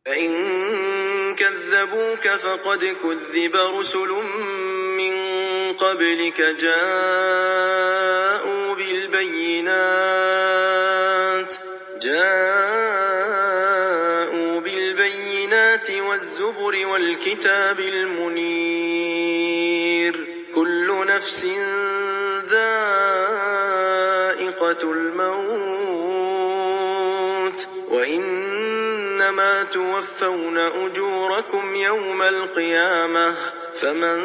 فإن كذبوك فقد كذب رسل من قبلك جاءوا بالبينات والزبر والكتاب المنير كل نفس ذائقة الموت وإنما توفون أجوركم يوم القيامة فمن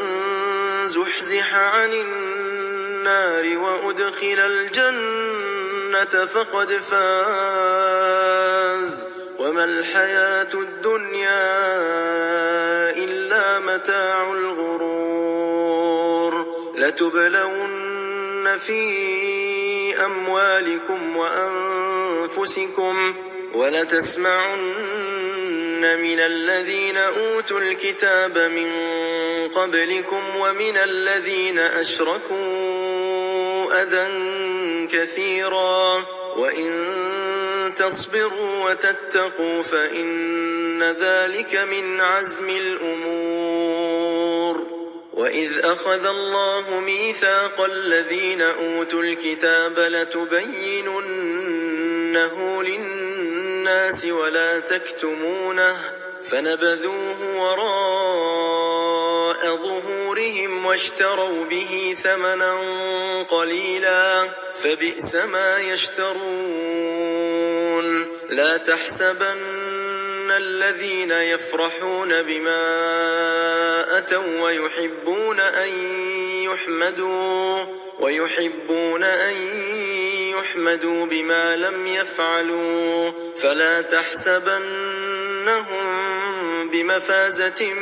زحزح عن النار وأدخل الجنة فقد فاز وما الحياة الدنيا إلا متاع الغرور لتبلون في أموالكم وأنفسكم ولتسمعن من الذين أوتوا الكتاب من قبلكم ومن الذين أشركوا أذى كثيرا وإن تصبروا وتتقوا فإن ذلك من عزم الأمور وإذ أخذ الله ميثاق الذين أوتوا الكتاب لتبيننه للناس ولا تكتمونه فنبذوه وراء ظهورهم واشتروا به ثمنا قليلا فبئس ما يشترون لا تحسبن الذين يفرحون بما أتوا ويحبون أن يحمدوا بما لم يفعلوا فلا تحسبنهم بمفازة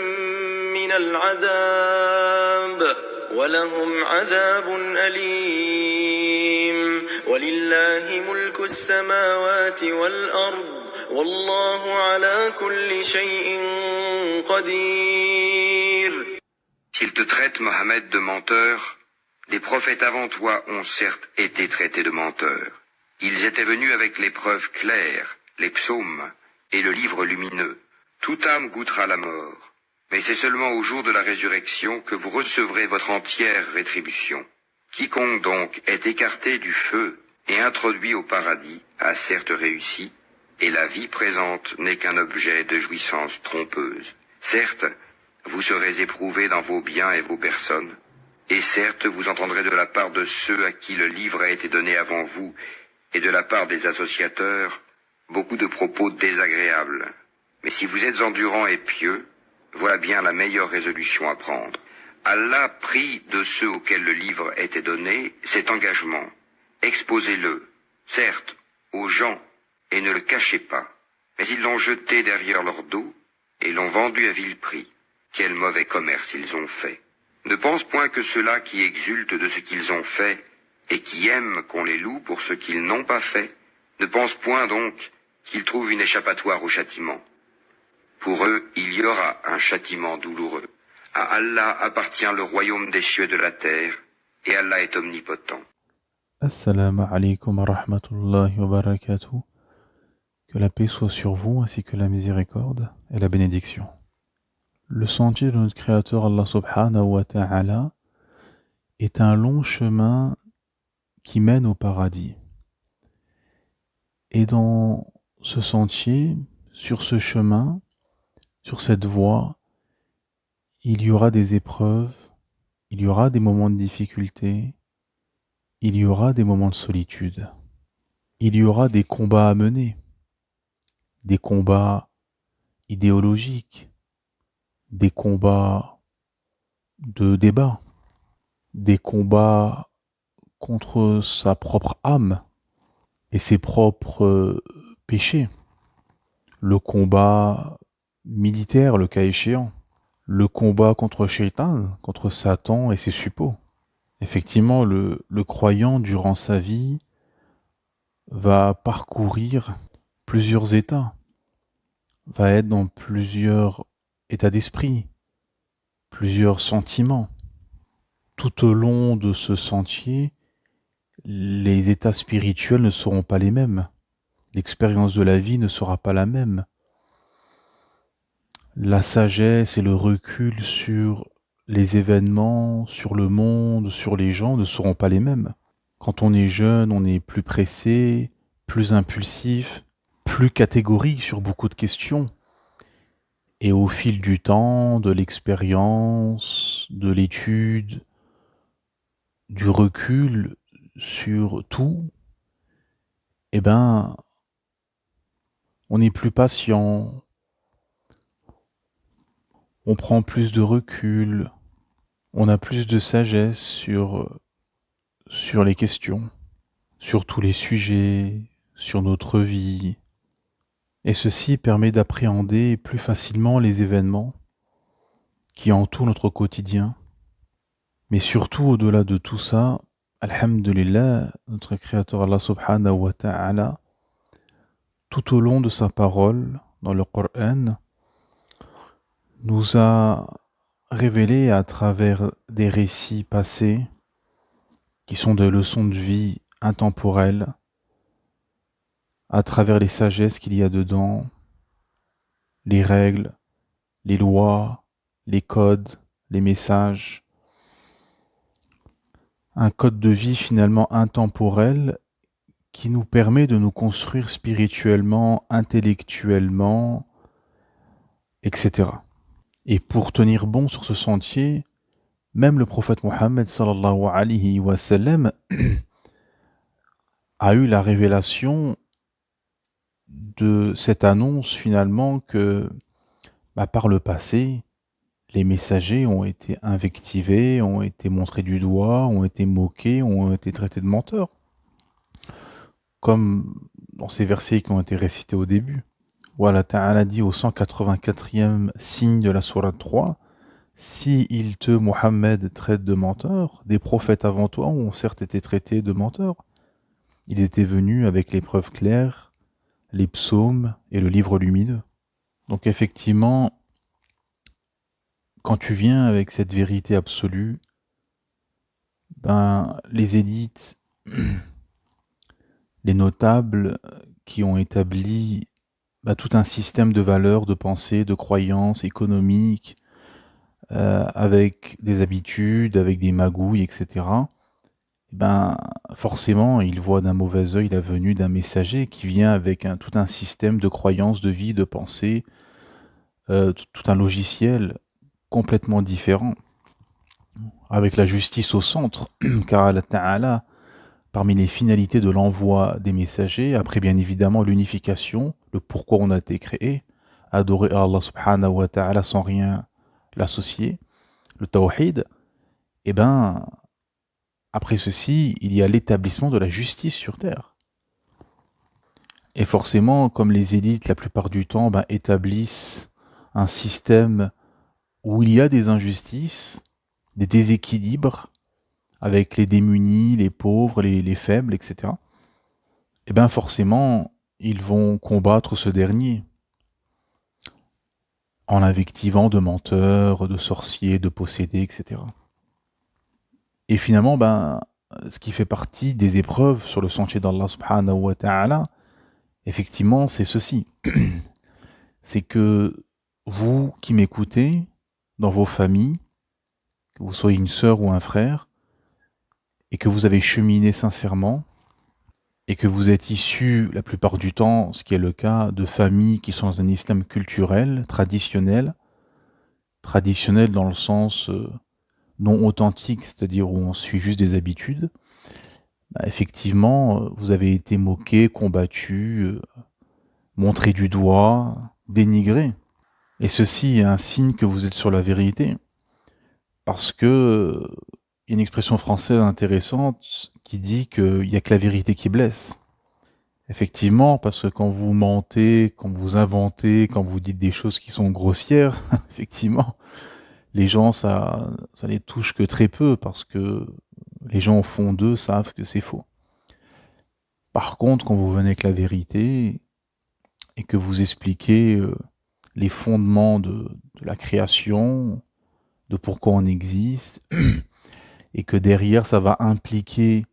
من العذاب ولهم عذاب أليم ولله ملك السماوات والأرض والله على كل شيء قدير. S'ils te traitent, Mohammed, de menteur, les prophètes avant toi ont certes été traités de menteurs. Ils étaient venus avec les preuves claires, les psaumes et le livre lumineux. Toute âme goûtera la mort, mais c'est seulement au jour de la résurrection que vous recevrez votre entière rétribution. Quiconque donc est écarté du feu et introduit au paradis a certes réussi, et la vie présente n'est qu'un objet de jouissance trompeuse. Certes, vous serez éprouvés dans vos biens et vos personnes, et certes vous entendrez de la part de ceux à qui le livre a été donné avant vous, et de la part des associateurs, beaucoup de propos désagréables. Mais si vous êtes endurants et pieux, voilà bien la meilleure résolution à prendre. Allah prie de ceux auxquels le livre a été donné cet engagement. Exposez-le, certes, aux gens, et ne le cachez pas. Mais ils l'ont jeté derrière leur dos, et l'ont vendu à vil prix. Quel mauvais commerce ils ont fait. Ne pense point que ceux-là qui exultent de ce qu'ils ont fait, et qui aiment qu'on les loue pour ce qu'ils n'ont pas fait, ne pense point donc qu'ils trouvent une échappatoire au châtiment. Pour eux, il y aura un châtiment douloureux. À Allah appartient le royaume des cieux et de la terre, et Allah est omnipotent. Assalamu alaikum wa rahmatullahi wa barakatuh. Que la paix soit sur vous ainsi que la miséricorde et la bénédiction. Le sentier de notre Créateur Allah subhanahu wa ta'ala est un long chemin qui mène au paradis. Et dans ce sentier, sur ce chemin, sur cette voie, il y aura des épreuves, il y aura des moments de difficulté, il y aura des moments de solitude. Il y aura des combats à mener, des combats idéologiques, des combats de débat, des combats contre sa propre âme et ses propres péchés, le combat militaire, le cas échéant, le combat contre Shaitan, contre Satan et ses suppôts. Effectivement, le croyant, durant sa vie, va parcourir plusieurs états, va être dans plusieurs états d'esprit, plusieurs sentiments. Tout au long de ce sentier, les états spirituels ne seront pas les mêmes. L'expérience de la vie ne sera pas la même. la sagesse et le recul sur les événements, sur le monde, sur les gens ne seront pas les mêmes. Quand on est jeune, on est plus pressé, plus impulsif, plus catégorique sur beaucoup de questions. Et au fil du temps, de l'expérience, de l'étude, du recul sur tout, eh ben, on est plus patient, on prend plus de recul, on a plus de sagesse sur les questions, sur tous les sujets, sur notre vie. Et ceci permet d'appréhender plus facilement les événements qui entourent notre quotidien. Mais surtout, au-delà de tout ça, alhamdulillah, notre Créateur Allah subhanahu wa ta'ala, tout au long de sa parole, dans le Coran, nous a révélé à travers des récits passés, qui sont des leçons de vie intemporelles, à travers les sagesses qu'il y a dedans, les règles, les lois, les codes, les messages, un code de vie finalement intemporel qui nous permet de nous construire spirituellement, intellectuellement, etc. Et pour tenir bon sur ce sentier, même le prophète Mohammed sallallahu alayhi wa sallam a eu la révélation de cette annonce finalement que par le passé, les messagers ont été invectivés, ont été montrés du doigt, ont été moqués, ont été traités de menteurs, comme dans ces versets qui ont été récités au début. Voilà, Ta'ala dit au 184e signe de la sourate 3, si il te, Mohammed, traite de menteur, des prophètes avant toi ont certes été traités de menteurs. Ils étaient venus avec les preuves claires, les psaumes et le livre lumineux. Donc effectivement, quand tu viens avec cette vérité absolue, les élites, les notables qui ont établi tout un système de valeurs, de pensée, de croyances économiques, avec des habitudes, avec des magouilles, etc., forcément, ils voient d'un mauvais œil la venue d'un messager qui vient avec tout un système de croyances, de vie, de pensée, tout un logiciel complètement différent, avec la justice au centre, car Allah Ta'ala, parmi les finalités de l'envoi des messagers, après bien évidemment l'unification, le pourquoi on a été créé, adorer Allah subhanahu wa ta'ala sans rien l'associer, le tawhid, et après ceci, il y a l'établissement de la justice sur terre. Et forcément, comme les élites, la plupart du temps, établissent un système où il y a des injustices, des déséquilibres, avec les démunis, les pauvres, les faibles, etc., forcément, ils vont combattre ce dernier en l'invectivant de menteurs, de sorciers, de possédés, etc. Et finalement, ce qui fait partie des épreuves sur le sentier d'Allah subhanahu wa ta'ala, effectivement, c'est ceci. C'est que vous qui m'écoutez, dans vos familles, que vous soyez une sœur ou un frère, et que vous avez cheminé sincèrement, et que vous êtes issus, la plupart du temps, ce qui est le cas, de familles qui sont dans un islam culturel, traditionnel dans le sens non authentique, c'est-à-dire où on suit juste des habitudes, effectivement, vous avez été moqué, combattu, montré du doigt, dénigré. Et ceci est un signe que vous êtes sur la vérité. Parce que il y a une expression française intéressante qui dit qu'il n'y a que la vérité qui blesse. Effectivement, parce que quand vous mentez, quand vous inventez, quand vous dites des choses qui sont grossières, effectivement, les gens, ça les touche que très peu, parce que les gens au fond d'eux savent que c'est faux. Par contre, quand vous venez avec la vérité et que vous expliquez les fondements de la création, de pourquoi on existe, et que derrière ça va impliquer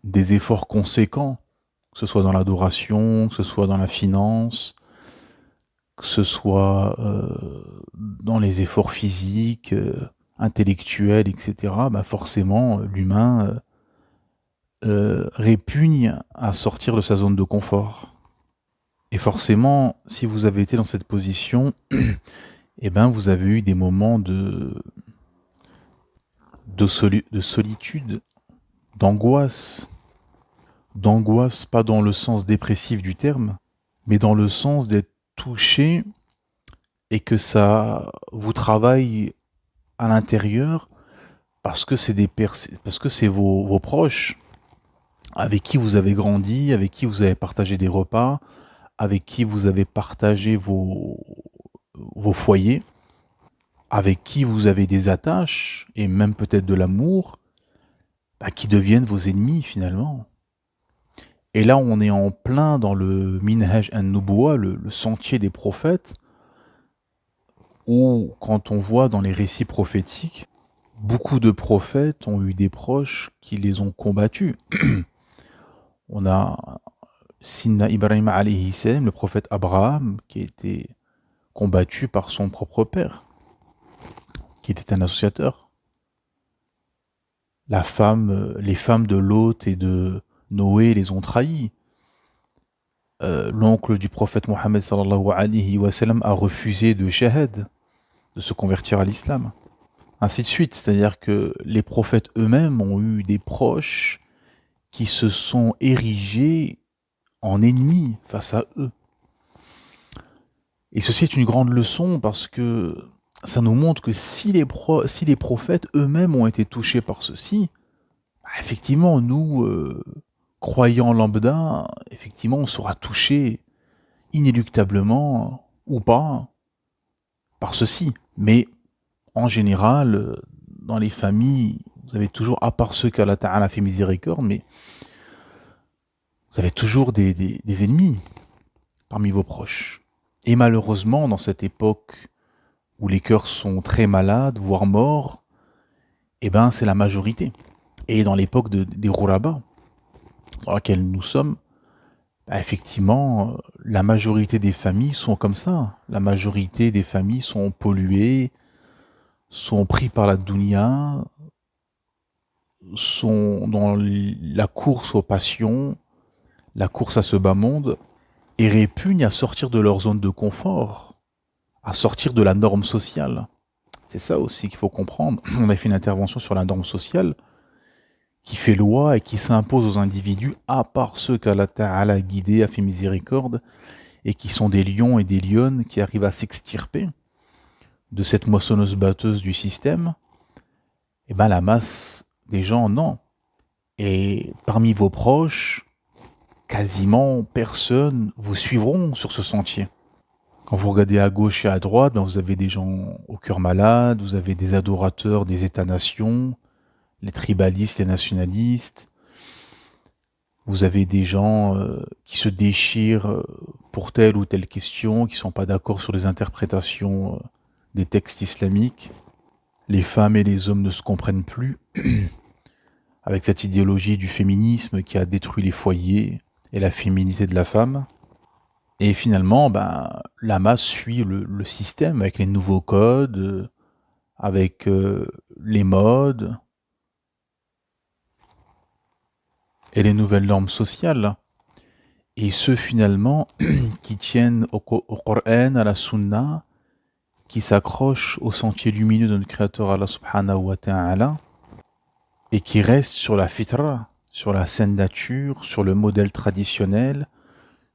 des efforts conséquents, que ce soit dans l'adoration, que ce soit dans la finance, que ce soit dans les efforts physiques, intellectuels, etc., bah forcément, l'humain répugne à sortir de sa zone de confort. Et forcément, si vous avez été dans cette position, eh ben, vous avez eu des moments de solitude, d'angoisse. D'angoisse, pas dans le sens dépressif du terme, mais dans le sens d'être touché et que ça vous travaille à l'intérieur parce que parce que c'est vos proches avec qui vous avez grandi, avec qui vous avez partagé des repas, avec qui vous avez partagé vos foyers, avec qui vous avez des attaches et même peut-être de l'amour, bah, qui deviennent vos ennemis finalement. Et là, on est en plein dans le Minhaj an-Nubuwah, le sentier des prophètes, où, quand on voit dans les récits prophétiques, beaucoup de prophètes ont eu des proches qui les ont combattus. On a Sinna Ibrahim alayhi salam, le prophète Abraham, qui a été combattu par son propre père, qui était un associateur. Les femmes de Lot et de Noé les ont trahis. L'oncle du prophète Mohammed sallallahu alayhi wa sallam a refusé de shahad, de se convertir à l'islam. Ainsi de suite, c'est-à-dire que les prophètes eux-mêmes ont eu des proches qui se sont érigés en ennemis face à eux. Et ceci est une grande leçon parce que ça nous montre que si les prophètes eux-mêmes ont été touchés par ceci, bah, effectivement, nous, croyants lambda, effectivement, on sera touchés inéluctablement ou pas par ceci. Mais en général, dans les familles, vous avez toujours, à part ceux qu'Allah Ta'ala a fait miséricorde, mais vous avez toujours des ennemis parmi vos proches. Et malheureusement, dans cette époque où les cœurs sont très malades, voire morts, eh ben, c'est la majorité. Et dans l'époque des Ghuraba, dans laquelle nous sommes, bah, effectivement, la majorité des familles sont comme ça. La majorité des familles sont polluées, sont pris par la dunya, sont dans la course aux passions, la course à ce bas monde, et répugnent à sortir de leur zone de confort, à sortir de la norme sociale. C'est ça aussi qu'il faut comprendre. On a fait une intervention sur la norme sociale qui fait loi et qui s'impose aux individus, à part ceux qu'Allah Ta'ala a guidés, a fait miséricorde, et qui sont des lions et des lionnes qui arrivent à s'extirper de cette moissonneuse-batteuse du système. Et ben la masse des gens, non. Et parmi vos proches, quasiment personne vous suivront sur ce sentier. Quand vous regardez à gauche et à droite, ben vous avez des gens au cœur malade, vous avez des adorateurs des États-nations, les tribalistes, les nationalistes. Vous avez des gens qui se déchirent pour telle ou telle question, qui ne sont pas d'accord sur les interprétations des textes islamiques. Les femmes et les hommes ne se comprennent plus, avec cette idéologie du féminisme qui a détruit les foyers et la féminité de la femme. Et finalement, ben, la masse suit le système avec les nouveaux codes, avec les modes et les nouvelles normes sociales. Et ceux finalement qui tiennent au Coran, à la Sunna, qui s'accrochent au sentier lumineux de notre Créateur Allah subhanahu wa ta'ala, et qui restent sur la fitra, sur la saine nature, sur le modèle traditionnel,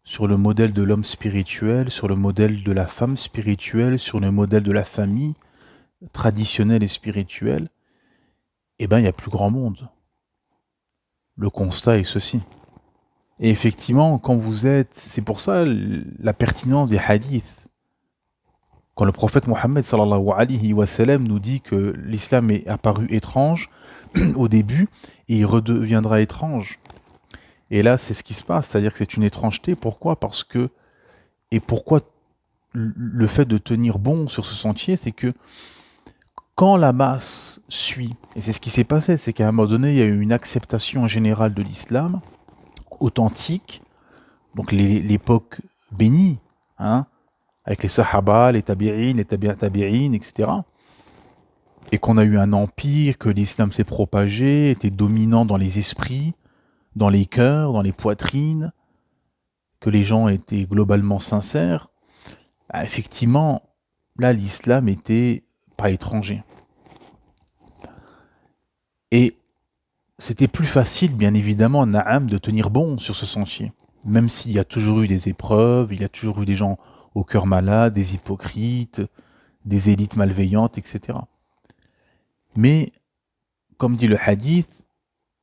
sur le modèle de l'homme spirituel, sur le modèle de la femme spirituelle, sur le modèle de la famille traditionnelle et spirituelle, eh ben il n'y a plus grand monde. Le constat est ceci. Et effectivement, quand vous êtes... C'est pour ça la pertinence des hadiths. Quand le prophète Mohammed sallallahu alayhi wa sallam nous dit que l'islam est apparu étrange au début et il redeviendra étrange. Et là, c'est ce qui se passe, c'est-à-dire que c'est une étrangeté. Pourquoi ? Parce que... Et pourquoi le fait de tenir bon sur ce sentier, c'est que quand la masse suit, et c'est ce qui s'est passé, c'est qu'à un moment donné, il y a eu une acceptation générale de l'islam, authentique, donc l'époque bénie, hein, avec les Sahaba, les Tabi'in, les Tabi'in, etc. Et qu'on a eu un empire, que l'islam s'est propagé, était dominant dans les esprits, dans les cœurs, dans les poitrines, que les gens étaient globalement sincères, bah, effectivement, là, l'islam était pas étranger. Et c'était plus facile, bien évidemment, Naam, de tenir bon sur ce sentier. Même s'il y a toujours eu des épreuves, il y a toujours eu des gens au cœur malade, des hypocrites, des élites malveillantes, etc. Mais, comme dit le hadith,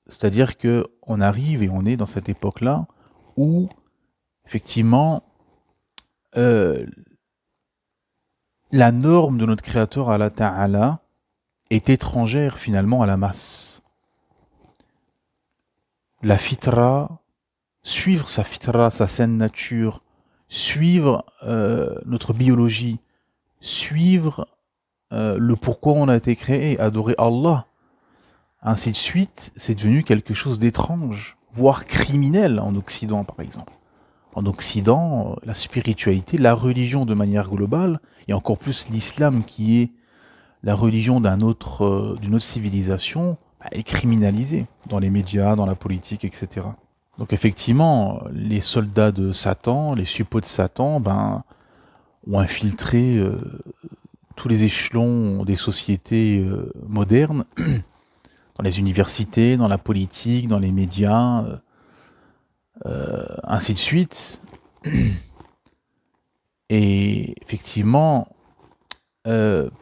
c'est-à-dire que on arrive et on est dans cette époque-là où, effectivement, euh, la norme de notre Créateur, Allah Ta'ala, est étrangère finalement à la masse. La fitra, suivre sa fitra, sa saine nature, suivre notre biologie, suivre le pourquoi on a été créé, adorer Allah, ainsi de suite, c'est devenu quelque chose d'étrange, voire criminel en Occident par exemple. En Occident, la spiritualité, la religion de manière globale, et encore plus l'islam qui est la religion d'une autre civilisation, bah, est criminalisée dans les médias, dans la politique, etc. Donc effectivement, les soldats de Satan, les suppôts de Satan, ben, ont infiltré tous les échelons des sociétés modernes, dans les universités, dans la politique, dans les médias, ainsi de suite. Et effectivement,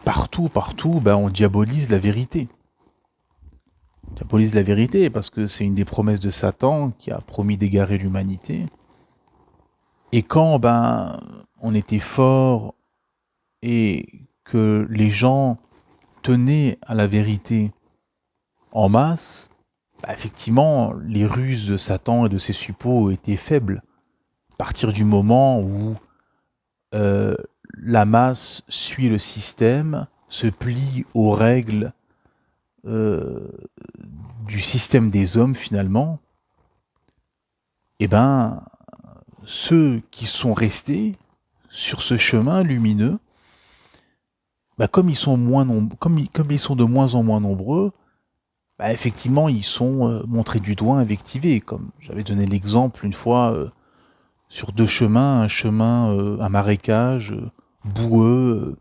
partout, ben, on diabolise la vérité. On diabolise la vérité parce que c'est une des promesses de Satan qui a promis d'égarer l'humanité. Et quand ben, on était fort et que les gens tenaient à la vérité en masse, bah effectivement, les ruses de Satan et de ses suppôts étaient faibles. À partir du moment où euh, la masse suit le système, se plie aux règles euh, du système des hommes finalement, eh ben, ceux qui sont restés sur ce chemin lumineux, bah, comme ils sont comme ils sont de moins en moins nombreux, bah, effectivement, ils sont montrés du doigt, invectivés. Comme j'avais donné l'exemple une fois sur deux chemins, un marécage boueux,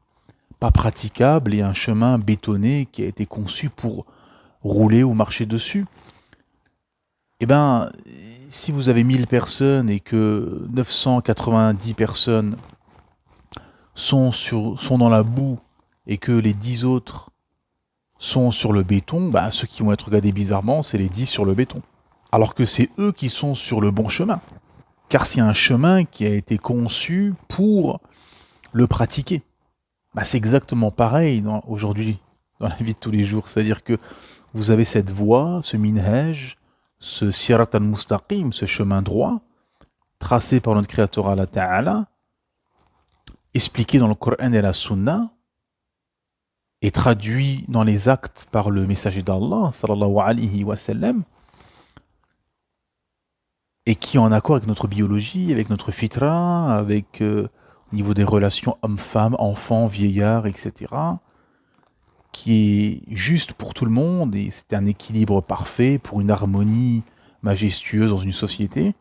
pas praticable, et un chemin bétonné qui a été conçu pour rouler ou marcher dessus. Eh ben, si vous avez 1000 personnes et que 990 personnes sont dans la boue et que les 10 autres sont sur le béton, bah, ceux qui vont être regardés bizarrement, c'est les 10 sur le béton. Alors que c'est eux qui sont sur le bon chemin. Car c'est un chemin qui a été conçu pour le pratiquer. Bah, c'est exactement pareil aujourd'hui, dans la vie de tous les jours. C'est-à-dire que vous avez cette voie, ce minhaj, ce sirat al-mustaqim, ce chemin droit, tracé par notre Créateur Allah Ta'ala, expliqué dans le Coran et la Sunna, et traduit dans les actes par le messager d'Allah, sallallahu alayhi wa sallam, et qui est en accord avec notre biologie, avec notre fitra, avec au niveau des relations homme-femme, enfant, vieillard, etc., qui est juste pour tout le monde, et c'est un équilibre parfait pour une harmonie majestueuse dans une société.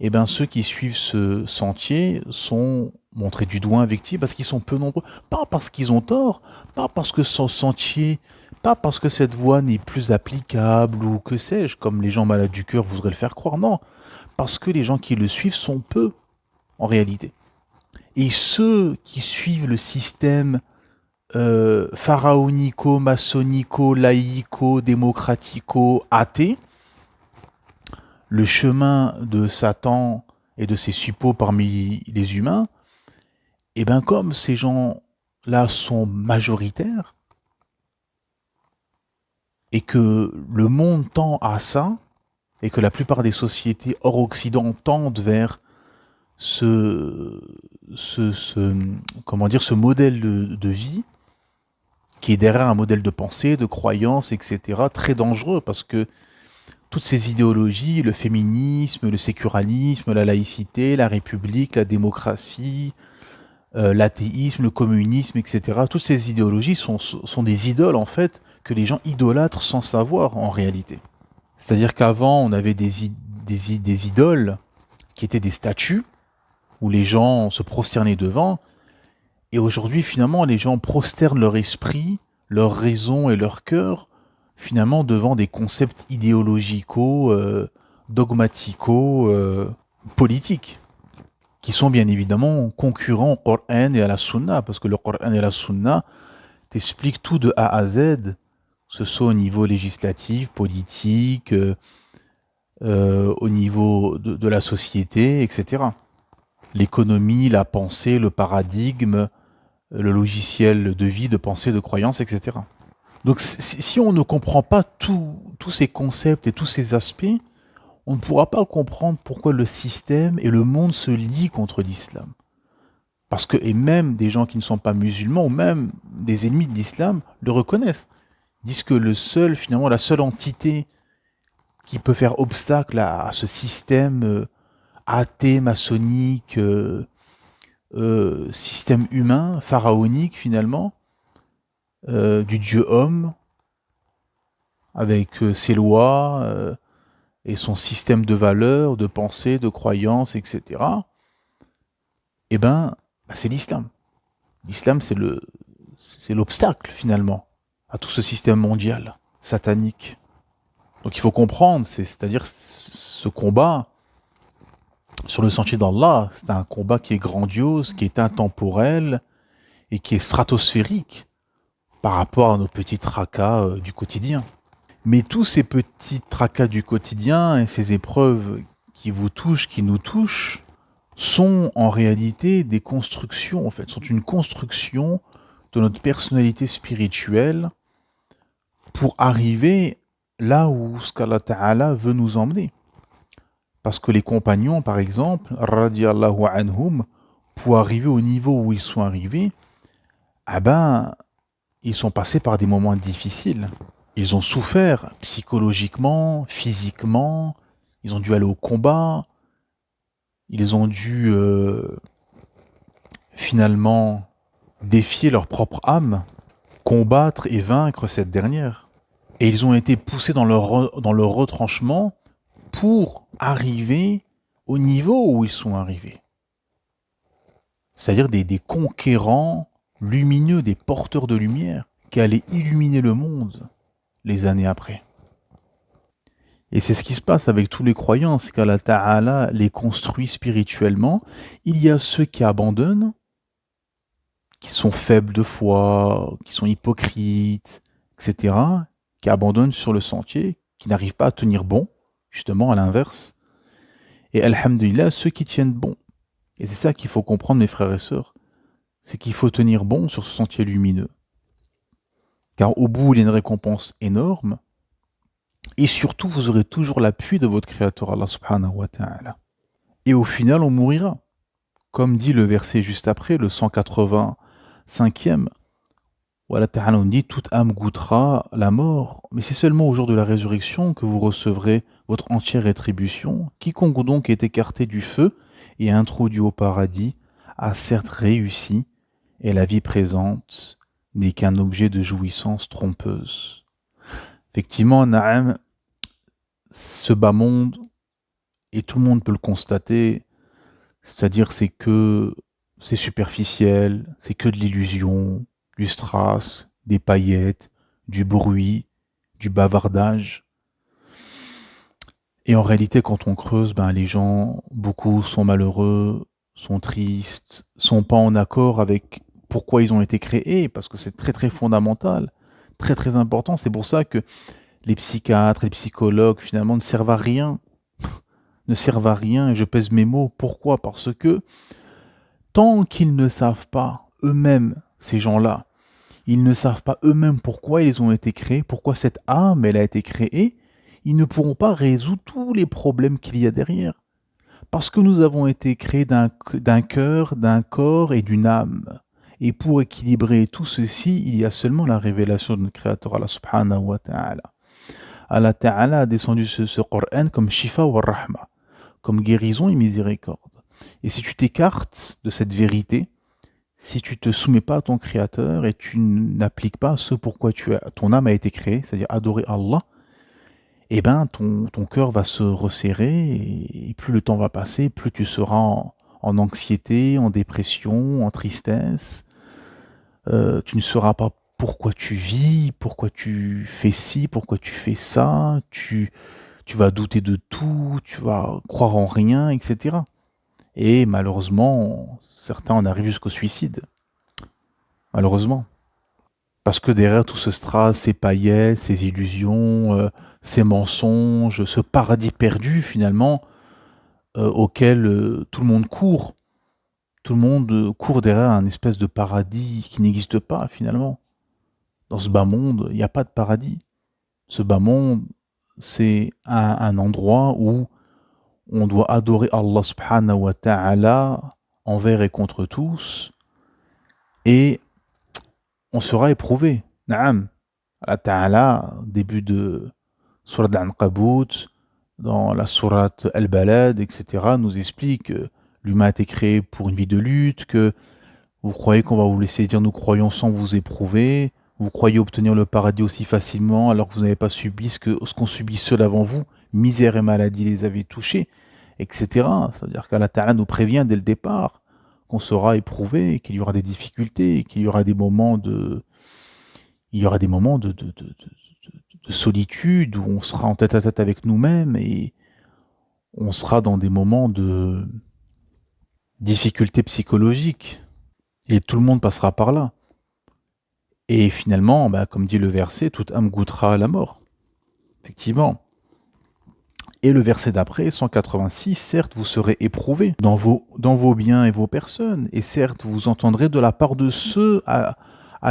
Et bien ceux qui suivent ce sentier sont montrés du doigt, invectivés, parce qu'ils sont peu nombreux. Pas parce qu'ils ont tort, pas parce que ce sentier, pas parce que cette voie n'est plus applicable ou que sais-je, comme les gens malades du cœur voudraient le faire croire, non. Parce que les gens qui le suivent sont peu, en réalité. Et ceux qui suivent le système pharaonico, maçonnico, laïco, démocratico, athée, le chemin de Satan et de ses suppôts parmi les humains, et bien comme ces gens-là sont majoritaires, et que le monde tend à ça, et que la plupart des sociétés hors Occident tendent vers ce, comment dire, ce modèle de vie, qui est derrière un modèle de pensée, de croyance, etc., très dangereux, parce que toutes ces idéologies, le féminisme, le sécularisme, la laïcité, la république, la démocratie, l'athéisme, le communisme, etc. Toutes ces idéologies sont des idoles, en fait, que les gens idolâtrent sans savoir, en réalité. C'est-à-dire qu'avant, on avait des idoles qui étaient des statues, où les gens se prosternaient devant, et aujourd'hui, finalement, les gens prosternent leur esprit, leur raison et leur cœur, finalement, devant des concepts idéologico, dogmatico, politiques, qui sont bien évidemment concurrents au Coran et à la Sunna, parce que le Coran et la Sunna t'expliquent tout de A à Z, que ce soit au niveau législatif, politique, au niveau de la société, etc. L'économie, la pensée, le paradigme, le logiciel de vie, de pensée, de croyance, etc. Donc si on ne comprend pas tous ces concepts et tous ces aspects, on ne pourra pas comprendre pourquoi le système et le monde se lient contre l'islam. Parce que, et même des gens qui ne sont pas musulmans, ou même des ennemis de l'islam, le reconnaissent. Ils disent que finalement, la seule entité qui peut faire obstacle à ce système athée, maçonnique, système humain, pharaonique finalement, du dieu homme, avec ses lois et son système de valeurs, de pensée, de croyances, etc., eh ben, c'est l'islam. L'islam, c'est l'obstacle finalement à tout ce système mondial satanique. Donc il faut comprendre, c'est-à-dire ce combat sur le sentier d'Allah, c'est un combat qui est grandiose, qui est intemporel et qui est stratosphérique par rapport à nos petits tracas du quotidien. Mais tous ces petits tracas du quotidien et ces épreuves qui vous touchent, qui nous touchent, sont en réalité des constructions, en fait, sont une construction de notre personnalité spirituelle pour arriver là où ce qu'Allah Ta'ala veut nous emmener. Parce que les compagnons, par exemple, radiallahu anhum, pour arriver au niveau où ils sont arrivés, ah ben, ils sont passés par des moments difficiles. Ils ont souffert psychologiquement, physiquement, ils ont dû aller au combat, ils ont dû finalement défier leur propre âme, combattre et vaincre cette dernière. Et ils ont été poussés dans leur retranchement pour arriver au niveau où ils sont arrivés. C'est-à-dire des conquérants lumineux, des porteurs de lumière qui allaient illuminer le monde les années après. Et c'est ce qui se passe avec tous les croyants, c'est qu'Allah Ta'ala les construit spirituellement. Il y a ceux qui abandonnent, qui sont faibles de foi, qui sont hypocrites, etc., qui abandonnent sur le sentier, qui n'arrivent pas à tenir bon, justement à l'inverse. Et alhamdulillah, ceux qui tiennent bon. Et c'est ça qu'il faut comprendre, mes frères et sœurs, c'est qu'il faut tenir bon sur ce sentier lumineux. Car au bout, il y a une récompense énorme, et surtout, vous aurez toujours l'appui de votre Créateur, Allah subhanahu wa ta'ala. Et au final, on mourira. Comme dit le verset juste après, le 185e, où Allah ta'ala nous dit, toute âme goûtera la mort, mais c'est seulement au jour de la résurrection que vous recevrez votre entière rétribution. Quiconque donc est écarté du feu et introduit au paradis a certes réussi, et la vie présente n'est qu'un objet de jouissance trompeuse. Effectivement, Na'am, ce bas monde, et tout le monde peut le constater, c'est-à-dire c'est superficiel, c'est que de l'illusion, du strass, des paillettes, du bruit, du bavardage. Et en réalité, quand on creuse, les gens, beaucoup sont malheureux, sont tristes, sont pas en accord avec pourquoi ils ont été créés, parce que c'est très très fondamental, très très important. C'est pour ça que les psychiatres, les psychologues, finalement, ne servent à rien. Ne servent à rien, et je pèse mes mots. Pourquoi? Parce que tant qu'ils ne savent pas eux-mêmes, ces gens-là, ils ne savent pas eux-mêmes pourquoi ils ont été créés, pourquoi cette âme, elle a été créée, ils ne pourront pas résoudre tous les problèmes qu'il y a derrière. Parce que nous avons été créés d'un cœur, d'un corps et d'une âme. Et pour équilibrer tout ceci, il y a seulement la révélation de notre Créateur, Allah subhanahu wa ta'ala. Allah ta'ala a descendu ce Coran comme shifa wa rahma, comme guérison et miséricorde. Et si tu t'écartes de cette vérité, si tu te soumets pas à ton Créateur et tu n'appliques pas ce pourquoi ton âme a été créée, c'est-à-dire adorer Allah, eh ben ton cœur va se resserrer et plus le temps va passer, plus tu seras en anxiété, en dépression, en tristesse. Tu ne sauras pas pourquoi tu vis, pourquoi tu fais ci, pourquoi tu fais ça. Tu vas douter de tout, tu vas croire en rien, etc. Et malheureusement, certains en arrivent jusqu'au suicide. Malheureusement. Parce que derrière tout ce strass, ces paillettes, ces illusions, ces mensonges, ce paradis perdu finalement, auquel tout le monde court. Tout le monde court derrière un espèce de paradis qui n'existe pas finalement. Dans ce bas monde, il n'y a pas de paradis. Ce bas monde, c'est un endroit où on doit adorer Allah subhanahu wa ta'ala envers et contre tous, et on sera éprouvé. Naam. Allah ta'ala, début de Surat Al-Ankabut, dans la Surat Al-Balad, etc., nous explique que l'humain a été créé pour une vie de lutte, que vous croyez qu'on va vous laisser dire nous croyons sans vous éprouver, vous croyez obtenir le paradis aussi facilement alors que vous n'avez pas subi ce qu'ont subi ceux avant vous, misère et maladie les avaient touchés, etc. C'est-à-dire qu'Allah Ta'ala nous prévient dès le départ qu'on sera éprouvé, qu'il y aura des difficultés, qu'il y aura des moments de solitude où on sera en tête à tête avec nous-mêmes et on sera dans des moments de difficultés psychologiques. Et tout le monde passera par là. Et finalement, comme dit le verset, toute âme goûtera à la mort. Effectivement. Et le verset d'après, 186, certes, vous serez éprouvés dans vos biens et vos personnes. Et certes, vous entendrez de la part de ceux à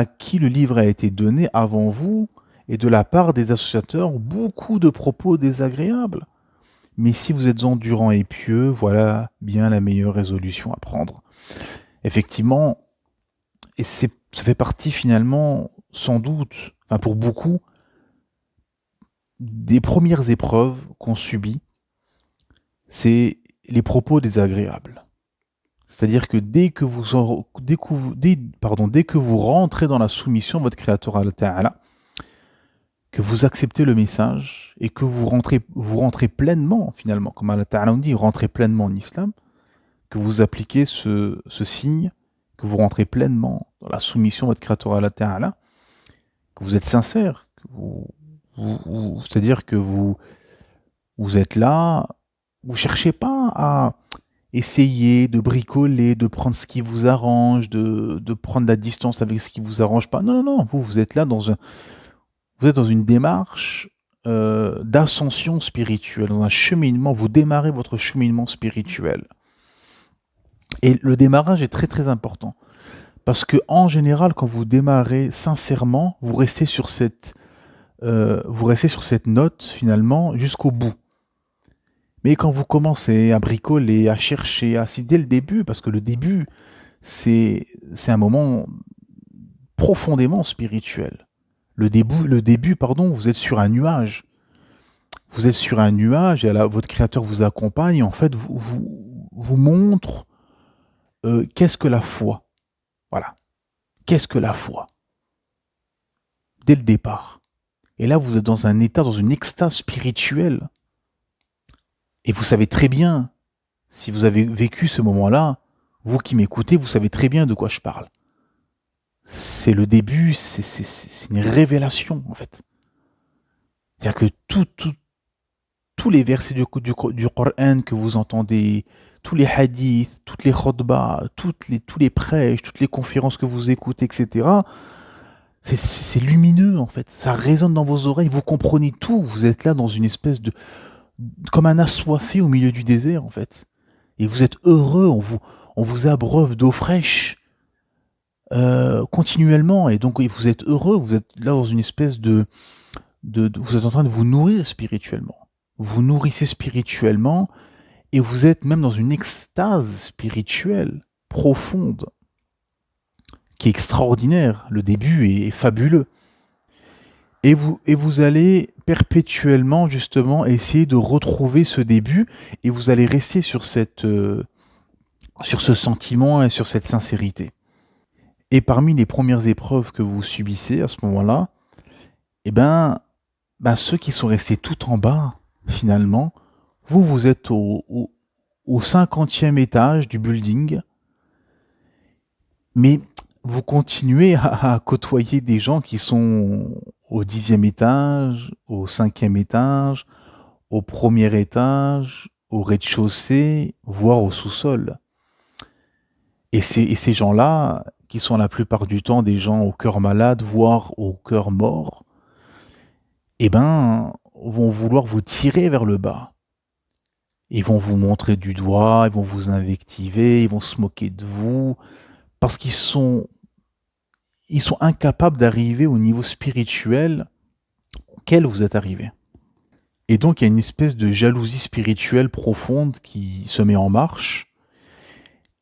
qui le livre a été donné avant vous et de la part des associateurs beaucoup de propos désagréables. Mais si vous êtes endurant et pieux, voilà bien la meilleure résolution à prendre. Effectivement, et ça fait partie finalement, sans doute, enfin pour beaucoup, des premières épreuves qu'on subit, c'est les propos désagréables. C'est-à-dire que dès que vous rentrez dans la soumission de votre Créateur Allah Ta'ala, que vous acceptez le message et que vous rentrez pleinement, finalement, comme Allah Ta'ala nous dit, rentrez pleinement en islam, que vous appliquez ce signe, que vous rentrez pleinement dans la soumission de votre Créateur Allah Ta'ala, que vous êtes sincère, c'est-à-dire que vous êtes là, vous cherchez pas à essayer de bricoler, de prendre ce qui vous arrange, de prendre la distance avec ce qui vous arrange pas. Non, non, non, vous êtes là vous êtes dans une démarche d'ascension spirituelle, dans un cheminement, vous démarrez votre cheminement spirituel. Et le démarrage est très très important. Parce que en général, quand vous démarrez sincèrement, vous restez sur cette note finalement jusqu'au bout. Mais quand vous commencez à bricoler, à chercher, dès le début, parce que le début, c'est un moment profondément spirituel. Le début, vous êtes sur un nuage. Vous êtes sur un nuage et votre Créateur vous accompagne et en fait vous montre qu'est-ce que la foi. Voilà. Qu'est-ce que la foi? Dès le départ. Et là, vous êtes dans un état, dans une extase spirituelle. Et vous savez très bien, si vous avez vécu ce moment-là, vous qui m'écoutez, vous savez très bien de quoi je parle. C'est le début, c'est une révélation, en fait. C'est-à-dire que tous les versets du Coran que vous entendez, tous les hadiths, toutes les khutbahs, tous les prêches, toutes les conférences que vous écoutez, etc., c'est lumineux, en fait. Ça résonne dans vos oreilles, vous comprenez tout. Vous êtes là dans une espèce comme un assoiffé au milieu du désert, en fait. Et vous êtes heureux, on vous abreuve d'eau fraîche continuellement. Et donc, vous êtes heureux, vous êtes là dans une espèce vous êtes en train de vous nourrir spirituellement. Vous nourrissez spirituellement et vous êtes même dans une extase spirituelle profonde qui est extraordinaire. Le début est fabuleux. Et vous allez perpétuellement, justement, essayer de retrouver ce début et vous allez rester sur ce sentiment et sur cette sincérité. Et parmi les premières épreuves que vous subissez à ce moment-là, eh ben, ceux qui sont restés tout en bas, finalement, vous êtes au 50e étage du building, mais vous continuez à côtoyer des gens qui sont au 10e étage, au 5e étage, au premier étage, au rez-de-chaussée, voire au sous-sol. Et ces gens-là, qui sont la plupart du temps des gens au cœur malade, voire au cœur mort, eh ben, vont vouloir vous tirer vers le bas. Ils vont vous montrer du doigt, ils vont vous invectiver, ils vont se moquer de vous, parce ils sont incapables d'arriver au niveau spirituel auquel vous êtes arrivé. Et donc, il y a une espèce de jalousie spirituelle profonde qui se met en marche.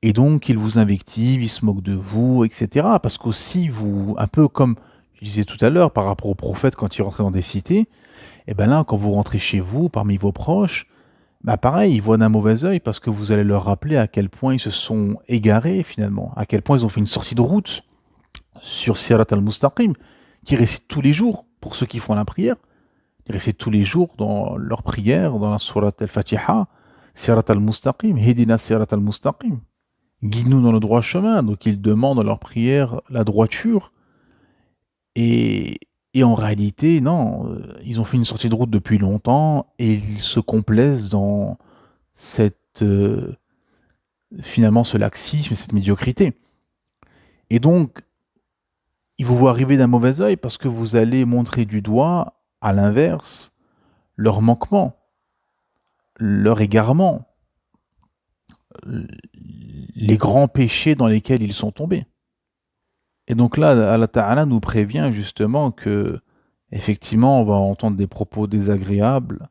Et donc, ils vous invectivent, ils se moquent de vous, etc. Parce qu'aussi, vous, un peu comme je disais tout à l'heure, par rapport aux prophètes quand ils rentraient dans des cités, et ben là, quand vous rentrez chez vous, parmi vos proches, bah pareil, ils voient d'un mauvais œil parce que vous allez leur rappeler à quel point ils se sont égarés finalement, à quel point ils ont fait une sortie de route sur Sirat al-Mustaqim, qui récitent tous les jours, pour ceux qui font la prière, ils récitent tous les jours dans leur prière, dans la Surat al-Fatiha, Sirat al-Mustaqim, Hidina Sirat al-Mustaqim. Guide-nous dans le droit chemin. Donc ils demandent dans leur prière la droiture. Et, et en réalité, non, ils ont fait une sortie de route depuis longtemps et ils se complaisent dans cette, finalement ce laxisme et cette médiocrité. Et donc, ils vous voient arriver d'un mauvais œil parce que vous allez montrer du doigt, à l'inverse, leur manquement, leur égarement, les grands péchés dans lesquels ils sont tombés. Et donc là, Allah Ta'ala nous prévient justement que, effectivement, on va entendre des propos désagréables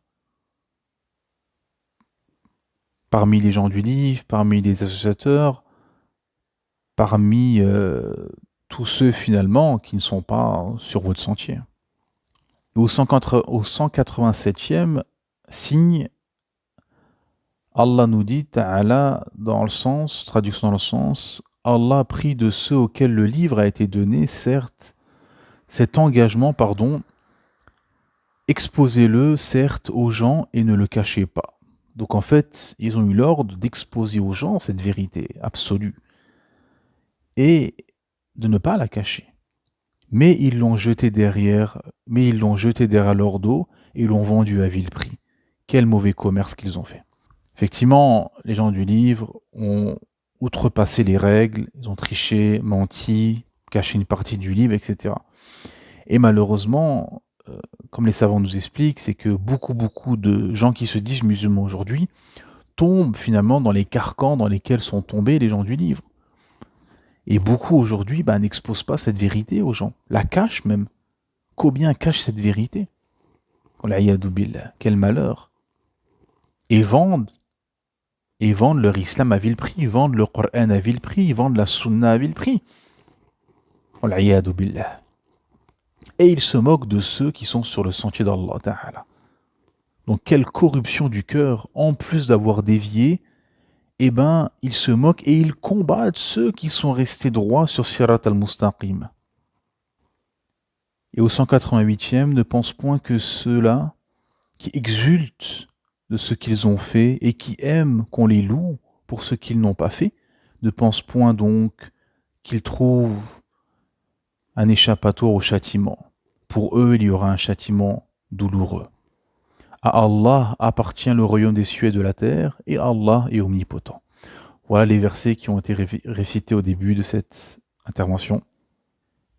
parmi les gens du livre, parmi les associateurs, parmi tous ceux finalement qui ne sont pas sur votre sentier. Et au 187e signe, Allah nous dit, Ta'ala, dans le sens, traduction dans le sens, Allah prie de ceux auxquels le livre a été donné, certes, cet engagement, pardon, exposez-le, certes, aux gens et ne le cachez pas. Donc en fait, ils ont eu l'ordre d'exposer aux gens cette vérité absolue et de ne pas la cacher. Mais ils l'ont jeté derrière leur dos et l'ont vendu à vil prix. Quel mauvais commerce qu'ils ont fait. Effectivement, les gens du livre ont outrepassé les règles, ils ont triché, menti, caché une partie du livre, etc. Et malheureusement, comme les savants nous expliquent, c'est que beaucoup de gens qui se disent musulmans aujourd'hui tombent finalement dans les carcans dans lesquels sont tombés les gens du livre. Et beaucoup aujourd'hui n'exposent pas cette vérité aux gens, la cachent même. Combien cachent cette vérité? Quel malheur. Et vendent leur islam à vil prix, vendent le Coran à vil prix, vendent la sunna à vil prix. Et ils se moquent de ceux qui sont sur le sentier d'Allah Ta'ala. Donc quelle corruption du cœur, en plus d'avoir dévié, ils se moquent et ils combattent ceux qui sont restés droits sur Sirat al-Mustaqim. Et au 188e, ne pense point que ceux-là qui exultent de ce qu'ils ont fait et qui aiment qu'on les loue pour ce qu'ils n'ont pas fait, ne pense point donc qu'ils trouvent un échappatoire au châtiment. Pour eux, il y aura un châtiment douloureux. À Allah appartient le royaume des cieux et de la terre, et Allah est omnipotent. Voilà les versets qui ont été récités au début de cette intervention.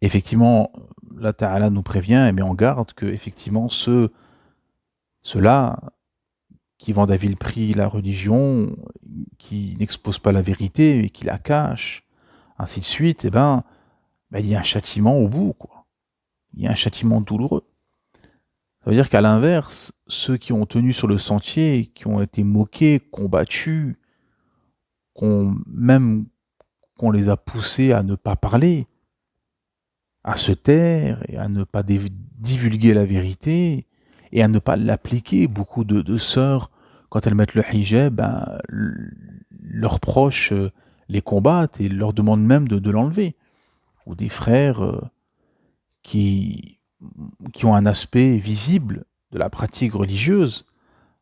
Effectivement, Allah Ta'ala nous prévient et met en garde que, effectivement, ceux-là qui vendent à vil prix la religion, qui n'exposent pas la vérité et qui la cachent, ainsi de suite, il y a un châtiment au bout, quoi. Il y a un châtiment douloureux. Ça veut dire qu'à l'inverse, ceux qui ont tenu sur le sentier, qui ont été moqués, combattus, qu'on les a poussés à ne pas parler, à se taire et à ne pas divulguer la vérité et à ne pas l'appliquer. Beaucoup de sœurs, quand elles mettent le hijab, leurs proches les combattent et leur demandent même de l'enlever. ou des frères qui, qui ont un aspect visible de la pratique religieuse,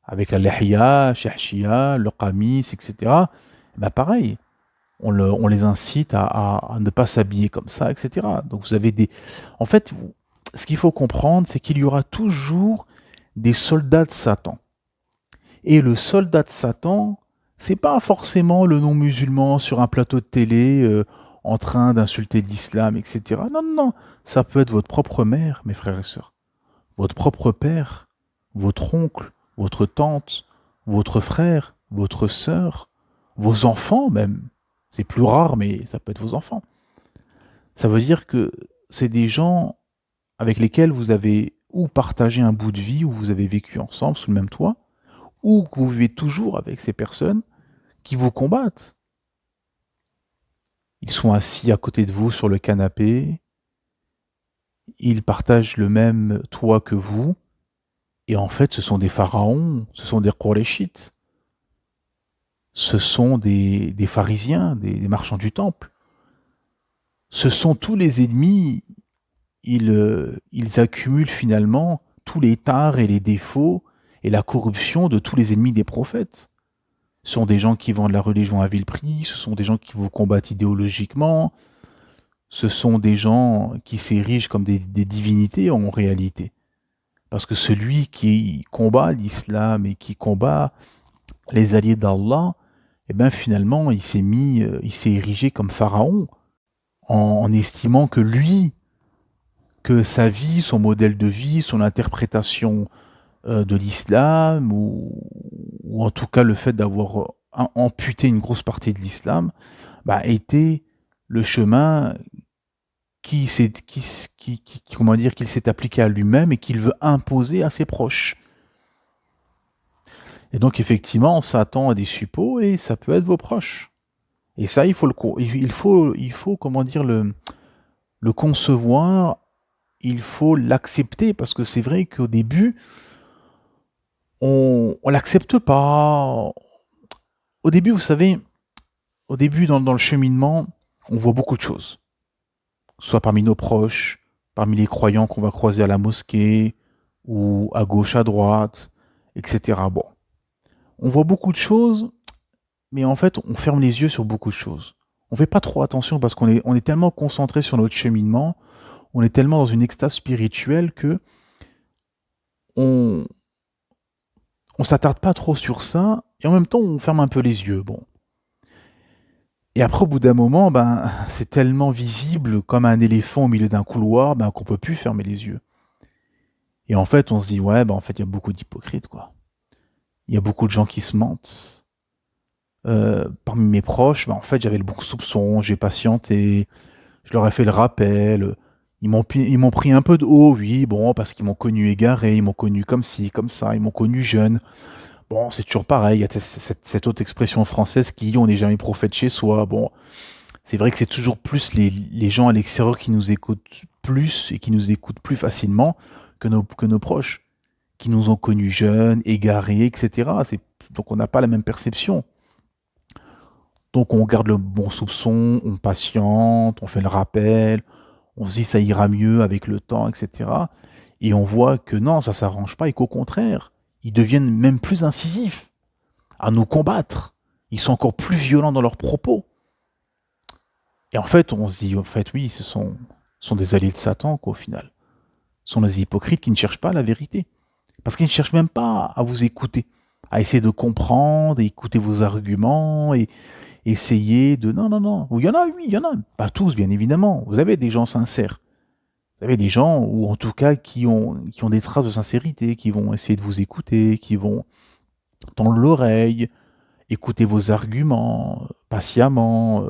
avec la lihya, shahshia, le qamis, etc. Ben pareil, on les incite à ne pas s'habiller comme ça, etc. Donc vous avez des... En fait, ce qu'il faut comprendre, c'est qu'il y aura toujours des soldats de Satan. Et le soldat de Satan, c'est pas forcément le non-musulman sur un plateau de télé en train d'insulter l'islam, etc. Non, non, non. Ça peut être votre propre mère, mes frères et sœurs. Votre propre père, votre oncle, votre tante, votre frère, votre sœur, vos enfants même. C'est plus rare, mais ça peut être vos enfants. Ça veut dire que c'est des gens avec lesquels vous avez ou partagé un bout de vie, ou vous avez vécu ensemble sous le même toit, ou que vous vivez toujours avec ces personnes qui vous combattent. Ils sont assis à côté de vous sur le canapé, ils partagent le même toit que vous, et en fait ce sont des pharaons, ce sont des Qurayshites, ce sont des pharisiens, des marchands du temple. Ce sont tous les ennemis, ils accumulent finalement tous les tares et les défauts et la corruption de tous les ennemis des prophètes. Ce sont des gens qui vendent la religion à vil prix, ce sont des gens qui vous combattent idéologiquement, ce sont des gens qui s'érigent comme des divinités en réalité. Parce que celui qui combat l'islam et qui combat les alliés d'Allah, eh ben finalement il s'est érigé comme pharaon en estimant que lui, que sa vie, son modèle de vie, son interprétation de l'islam, ou en tout cas le fait d'avoir amputé une grosse partie de l'islam, bah, était le chemin comment dire, qu'il s'est appliqué à lui-même et qu'il veut imposer à ses proches. Et donc effectivement, Satan a des suppôts et ça peut être vos proches. Et ça, il faut comment dire, le concevoir, il faut l'accepter, parce que c'est vrai qu'au début, on l'accepte pas. Au début, vous savez, au début dans le cheminement, on voit beaucoup de choses. Soit parmi nos proches, parmi les croyants qu'on va croiser à la mosquée, ou à gauche, à droite, etc. Bon, on voit beaucoup de choses, mais en fait, on ferme les yeux sur beaucoup de choses. On fait pas trop attention parce on est tellement concentré sur notre cheminement, on est tellement dans une extase spirituelle que on, on s'attarde pas trop sur ça, et en même temps, on ferme un peu les yeux. Bon. Et après, au bout d'un moment, ben, c'est tellement visible comme un éléphant au milieu d'un couloir, ben, qu'on peut plus fermer les yeux. Et en fait, on se dit, ouais, ben, en fait, il y a beaucoup d'hypocrites, quoi. Il y a beaucoup de gens qui se mentent. Parmi mes proches, ben, en fait, j'avais le bon soupçon, j'ai patienté, je leur ai fait le rappel. Ils m'ont pris un peu de haut, oui, bon, parce qu'ils m'ont connu égaré, ils m'ont connu comme ci, comme ça, ils m'ont connu jeune. Bon, c'est toujours pareil, il y a cette autre expression française qui dit on n'est jamais prophète chez soi. Bon, c'est vrai que c'est toujours plus les gens à l'extérieur qui nous écoutent plus et qui nous écoutent plus facilement que nos proches, qui nous ont connus jeunes, égarés, etc. Donc on n'a pas la même perception. Donc on garde le bon soupçon, on patiente, on fait le rappel, on se dit ça ira mieux avec le temps, etc. Et on voit que non, ça s'arrange pas et qu'au contraire, ils deviennent même plus incisifs à nous combattre. Ils sont encore plus violents dans leurs propos. Et en fait, on se dit, en fait, oui, sont des alliés de Satan, quoi, au final. Ce sont des hypocrites qui ne cherchent pas la vérité. Parce qu'ils ne cherchent même pas à vous écouter, à essayer de comprendre, et écouter vos arguments, et essayer de... Non, non, non. Il y en a, oui, il y en a. Pas tous, bien évidemment. Vous avez des gens sincères. Vous avez des gens, ou en tout cas, qui ont des traces de sincérité, qui vont essayer de vous écouter, qui vont tendre l'oreille, écouter vos arguments patiemment,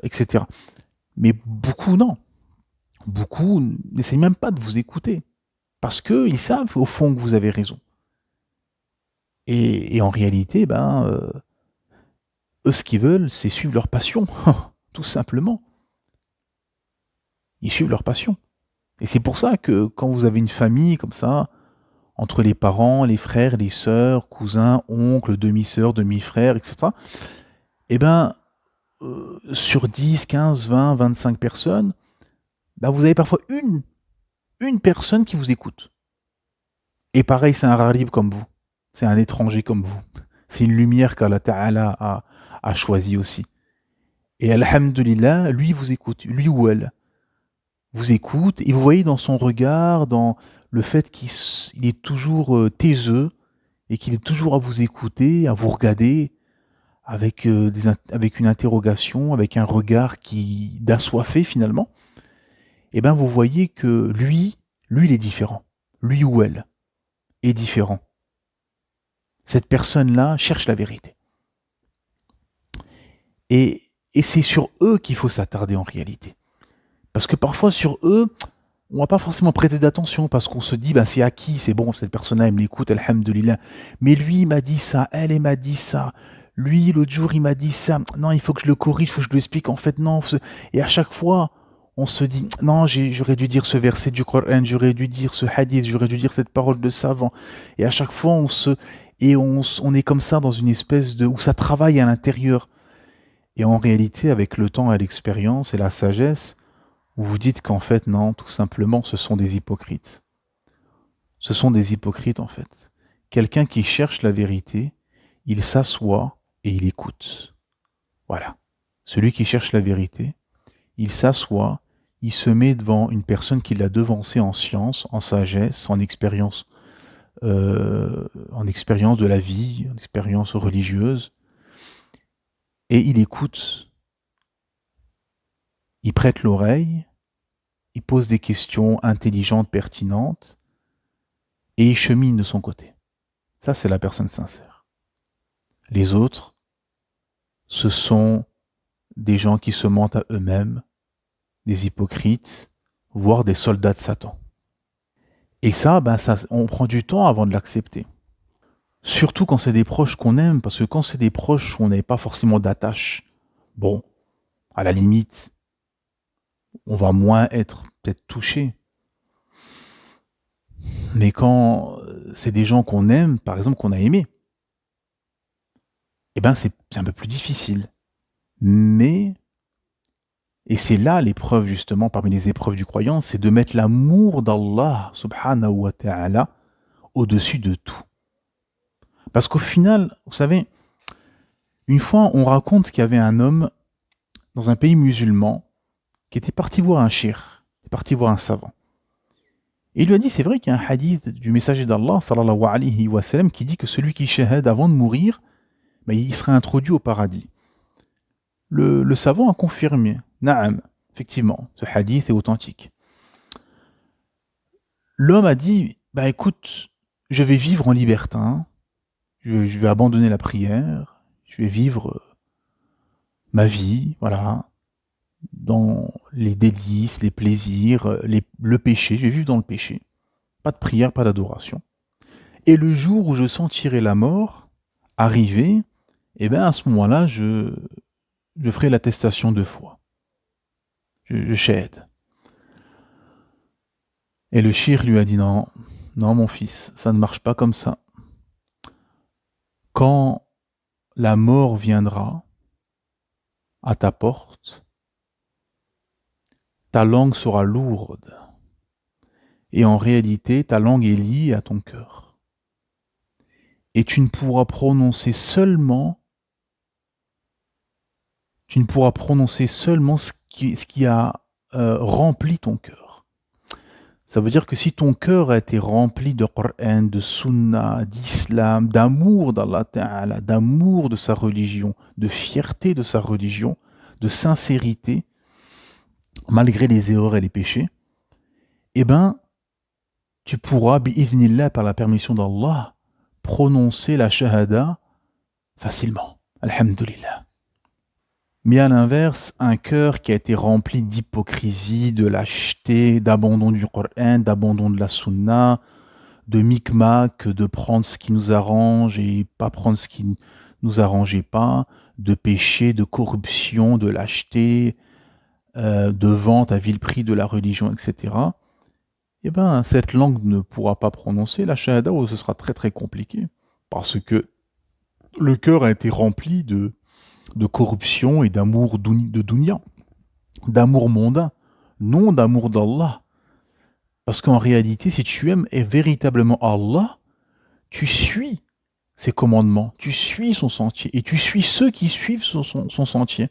etc. Mais beaucoup, non. Beaucoup n'essayent même pas de vous écouter. Parce qu'ils savent, au fond, que vous avez raison. Et en réalité, ben, eux, ce qu'ils veulent, c'est suivre leur passion. Tout simplement. Ils suivent leur passion. Et c'est pour ça que quand vous avez une famille comme ça, entre les parents, les frères, les sœurs, cousins, oncles, demi-sœurs, demi-frères, etc., eh ben, sur 10, 15, 20, 25 personnes, bah, vous avez parfois une personne qui vous écoute. Et pareil, c'est un rarib comme vous. C'est un étranger comme vous. C'est une lumière qu'Allah Ta'ala a choisie aussi. Et alhamdulillah, lui vous écoute, lui ou elle vous écoute, et vous voyez dans son regard, dans le fait qu'il est toujours taiseux, et qu'il est toujours à vous écouter, à vous regarder, avec une interrogation, avec un regard d'assoiffé finalement, et bien vous voyez que lui il est différent. Lui ou elle est différent. Cette personne-là cherche la vérité. Et c'est sur eux qu'il faut s'attarder en réalité. Parce que parfois sur eux, on va pas forcément prêter d'attention parce qu'on se dit, ben c'est acquis, c'est bon, cette personne-là, elle me l'écoute, alhamdulillah. Mais lui, il m'a dit ça, elle m'a dit ça. Lui, l'autre jour, il m'a dit ça. Non, il faut que je le corrige, il faut que je lui explique. En fait, non. Et à chaque fois, on se dit, non, j'aurais dû dire ce verset du Coran, j'aurais dû dire ce hadith, j'aurais dû dire cette parole de savant. Et à chaque fois, on est comme ça dans une espèce de, où ça travaille à l'intérieur. Et en réalité, avec le temps et l'expérience et la sagesse, vous vous dites qu'en fait, non, tout simplement, ce sont des hypocrites. Ce sont des hypocrites, en fait. Quelqu'un qui cherche la vérité, il s'assoit et il écoute. Voilà. Celui qui cherche la vérité, il s'assoit, il se met devant une personne qui l'a devancé en science, en sagesse, en expérience de la vie, en expérience religieuse, et il écoute, il prête l'oreille, il pose des questions intelligentes, pertinentes, et il chemine de son côté. Ça, c'est la personne sincère. Les autres, ce sont des gens qui se mentent à eux-mêmes, des hypocrites, voire des soldats de Satan. Et ça, on prend du temps avant de l'accepter. Surtout quand c'est des proches qu'on aime, parce que quand c'est des proches où on n'avait pas forcément d'attache, bon, à la limite, on va moins être peut-être touché. Mais quand c'est des gens qu'on aime, par exemple, qu'on a aimés, eh ben c'est un peu plus difficile. Mais, et c'est là l'épreuve justement, parmi les épreuves du croyant, c'est de mettre l'amour d'Allah subhanahu wa ta'ala au-dessus de tout. Parce qu'au final, vous savez, une fois on raconte qu'il y avait un homme dans un pays musulman qui était parti voir un shir, parti voir un savant. Et il lui a dit, c'est vrai qu'il y a un hadith du messager d'Allah, sallallahu alayhi wa sallam, qui dit que celui qui shahad avant de mourir, il sera introduit au paradis. Le savant a confirmé, na'am, effectivement, ce hadith est authentique. L'homme a dit, écoute, je vais vivre en libertin, je vais abandonner la prière, je vais vivre ma vie, voilà, dans les délices, les plaisirs, le péché, je vais vivre dans le péché. Pas de prière, pas d'adoration. Et le jour où je sentirai la mort arriver, à ce moment-là, je ferai l'attestation 2 fois. Je shahid. Et le shir lui a dit non, mon fils, ça ne marche pas comme ça. Quand la mort viendra à ta porte, ta langue sera lourde. Et en réalité, ta langue est liée à ton cœur. Et tu ne pourras prononcer seulement ce qui a rempli ton cœur. Ça veut dire que si ton cœur a été rempli de Coran, de Sunna, d'Islam, d'amour d'Allah Ta'ala, d'amour de sa religion, de fierté de sa religion, de sincérité, malgré les erreurs et les péchés, tu pourras, bi'idhnillah, par la permission d'Allah, prononcer la shahada facilement. Alhamdulillah. Mais à l'inverse, un cœur qui a été rempli d'hypocrisie, de lâcheté, d'abandon du Coran, d'abandon de la Sunna, de micmac, de prendre ce qui nous arrange et pas prendre ce qui nous arrangeait pas, de péché, de corruption, de lâcheté, de vente à vil prix de la religion, etc. Cette langue ne pourra pas prononcer la shahada, ou ce sera très très compliqué, parce que le cœur a été rempli de corruption et d'amour de dunya, d'amour mondain, non d'amour d'Allah. Parce qu'en réalité, si tu aimes véritablement Allah, tu suis ses commandements, tu suis son sentier, et tu suis ceux qui suivent son sentier.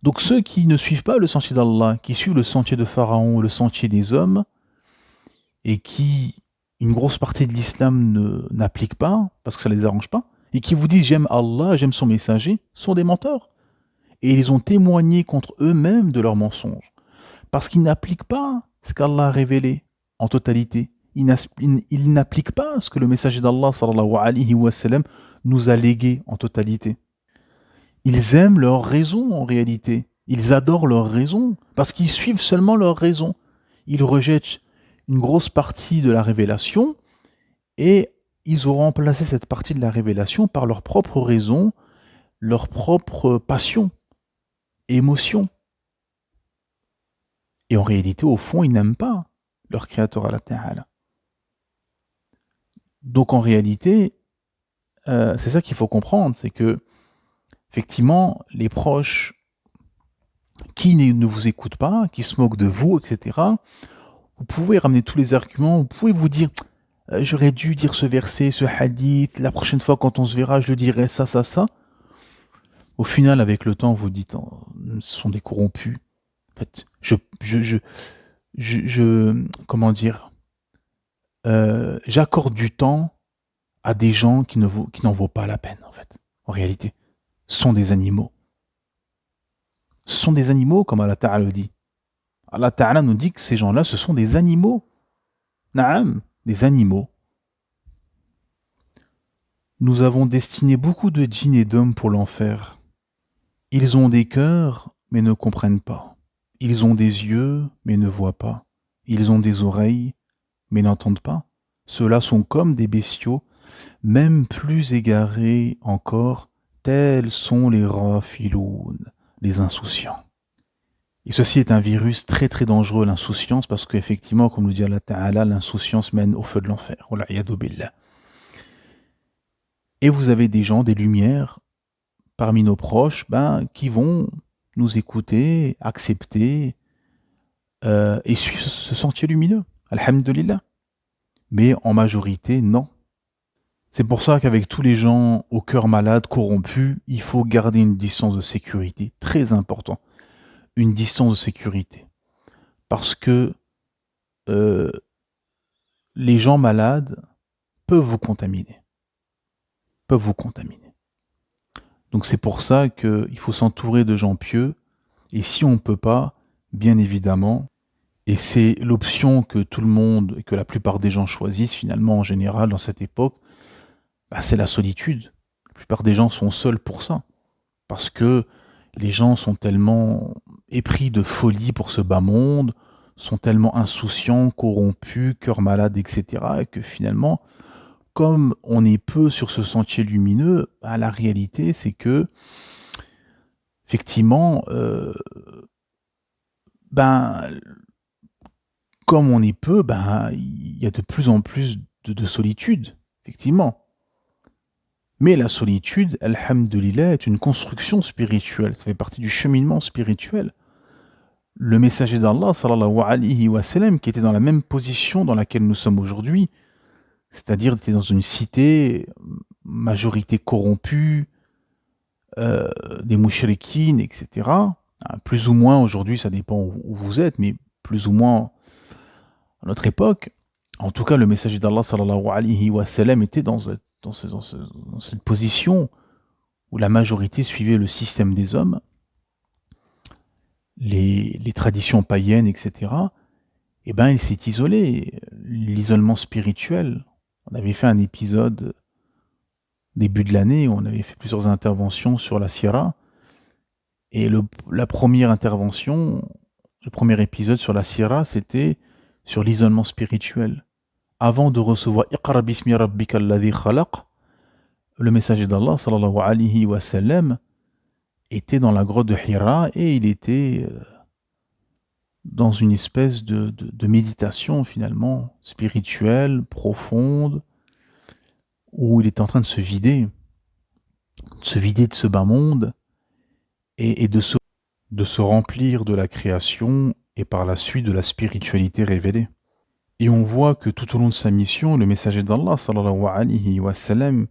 Donc ceux qui ne suivent pas le sentier d'Allah, qui suivent le sentier de Pharaon, le sentier des hommes, et qui, une grosse partie de l'islam n'appliquent pas, parce que ça ne les arrange pas, et qui vous disent j'aime Allah, j'aime son messager, sont des menteurs. Et ils ont témoigné contre eux-mêmes de leurs mensonges. Parce qu'ils n'appliquent pas ce qu'Allah a révélé en totalité. Ils n'appliquent pas ce que le messager d'Allah sallallahu alayhi wa sallam nous a légué en totalité. Ils aiment leur raison en réalité. Ils adorent leur raison parce qu'ils suivent seulement leur raison. Ils rejettent une grosse partie de la révélation et ils auront remplacé cette partie de la révélation par leur propre raison, leur propre passion, émotion. Et en réalité, au fond, ils n'aiment pas leur créateur Allah Ta'ala. Donc en réalité, c'est ça qu'il faut comprendre, c'est que effectivement, les proches qui ne vous écoutent pas, qui se moquent de vous, etc., vous pouvez ramener tous les arguments, vous pouvez vous dire j'aurais dû dire ce verset, ce hadith, la prochaine fois quand on se verra, je dirai ça, ça, ça. Au final, avec le temps, vous dites ce sont des corrompus. En fait, comment dire, j'accorde du temps à des gens qui n'en vaut pas la peine, en fait. En réalité, ce sont des animaux. Ce sont des animaux, comme Allah Ta'ala le dit. Allah Ta'ala nous dit que ces gens-là, ce sont des animaux. Naam, des animaux. Nous avons destiné beaucoup de djinns et d'hommes pour l'enfer. Ils ont des cœurs, mais ne comprennent pas. Ils ont des yeux, mais ne voient pas. Ils ont des oreilles, mais n'entendent pas. Ceux-là sont comme des bestiaux, même plus égarés encore, tels sont les rafiloun, les insouciants. Et ceci est un virus très très dangereux, l'insouciance, parce qu'effectivement, comme nous dit Allah Ta'ala, l'insouciance mène au feu de l'enfer. Et vous avez des gens, des lumières, parmi nos proches, qui vont nous écouter, accepter et suivre ce sentier lumineux. Alhamdulillah. Mais en majorité, non. C'est pour ça qu'avec tous les gens au cœur malade, corrompus, il faut garder une distance de sécurité. Très important. Une distance de sécurité. Parce que les gens malades peuvent vous contaminer. Donc c'est pour ça qu'il faut s'entourer de gens pieux. Et si on ne peut pas, bien évidemment, et c'est l'option que tout le monde et que la plupart des gens choisissent finalement en général dans cette époque, c'est la solitude. La plupart des gens sont seuls pour ça. Parce que les gens sont tellement épris de folie pour ce bas monde, sont tellement insouciants, corrompus, cœur malade, etc. Et que finalement, comme on est peu sur ce sentier lumineux, la réalité c'est que effectivement, comme on est peu, il y a de plus en plus de solitude, effectivement. Mais la solitude, alhamdulillah, est une construction spirituelle. Ça fait partie du cheminement spirituel. Le messager d'Allah, sallallahu alayhi wa sallam, qui était dans la même position dans laquelle nous sommes aujourd'hui, c'est-à-dire était dans une cité, majorité corrompue, des mouchrikines, etc. Plus ou moins aujourd'hui, ça dépend où vous êtes, mais plus ou moins à notre époque. En tout cas, le messager d'Allah, sallallahu alayhi wa sallam, était dans cette position où la majorité suivait le système des hommes, les traditions païennes, etc. Et il s'est isolé. L'isolement spirituel. On avait fait un épisode début de l'année où on avait fait plusieurs interventions sur la Sira. Et la première intervention, le premier épisode sur la Sira, c'était sur l'isolement spirituel. Avant de recevoir Iqra bismi rabbika alladhi khalaq, le messager d'Allah, sallallahu alayhi wa sallam, était dans la grotte de Hira et il était dans une espèce de méditation finalement spirituelle, profonde, où il était en train de se vider. de se vider de ce bas monde et de se remplir de la création et par la suite de la spiritualité révélée. Et on voit que tout au long de sa mission, le messager d'Allah, sallallahu alayhi wa sallam,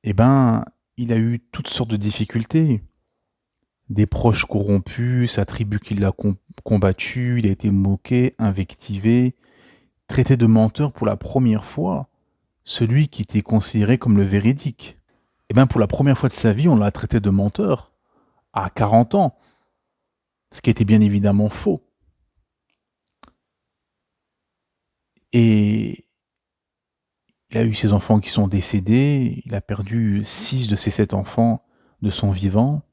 eh ben, il a eu toutes sortes de difficultés. Des proches corrompus, sa tribu qui l'a combattu, il a été moqué, invectivé, traité de menteur pour la première fois, celui qui était considéré comme le véridique. Eh bien, pour la première fois de sa vie, on l'a traité de menteur, à 40 ans, ce qui était bien évidemment faux. Et il a eu ses enfants qui sont décédés, il a perdu 6 de ses 7 enfants de son vivant,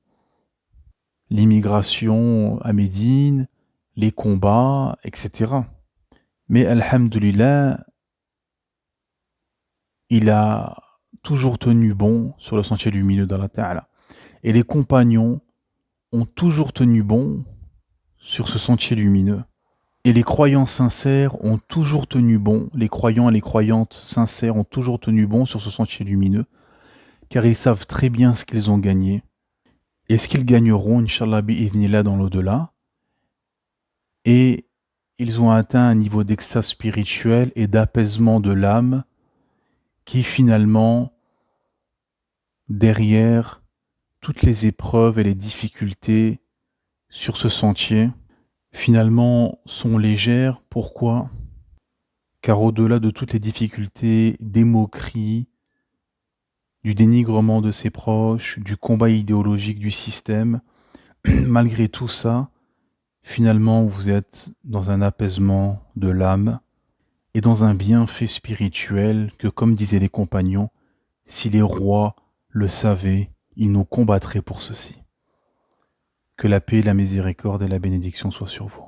l'immigration à Médine, les combats, etc. Mais alhamdulillah, il a toujours tenu bon sur le sentier lumineux d'Allah Ta'ala. Et les compagnons ont toujours tenu bon sur ce sentier lumineux. Et les croyants sincères ont toujours tenu bon, les croyants et les croyantes sincères ont toujours tenu bon sur ce sentier lumineux, car ils savent très bien ce qu'ils ont gagné, et ce qu'ils gagneront, Inch'Allah bi'idhnillah, dans l'au-delà. Et ils ont atteint un niveau d'extase spirituel et d'apaisement de l'âme qui finalement, derrière toutes les épreuves et les difficultés sur ce sentier, finalement sont légères. Pourquoi ? Car au-delà de toutes les difficultés, des moqueries, du dénigrement de ses proches, du combat idéologique du système, malgré tout ça, finalement vous êtes dans un apaisement de l'âme et dans un bienfait spirituel que, comme disaient les compagnons, si les rois le savaient, ils nous combattraient pour ceci. Que la paix, la miséricorde et la bénédiction soient sur vous.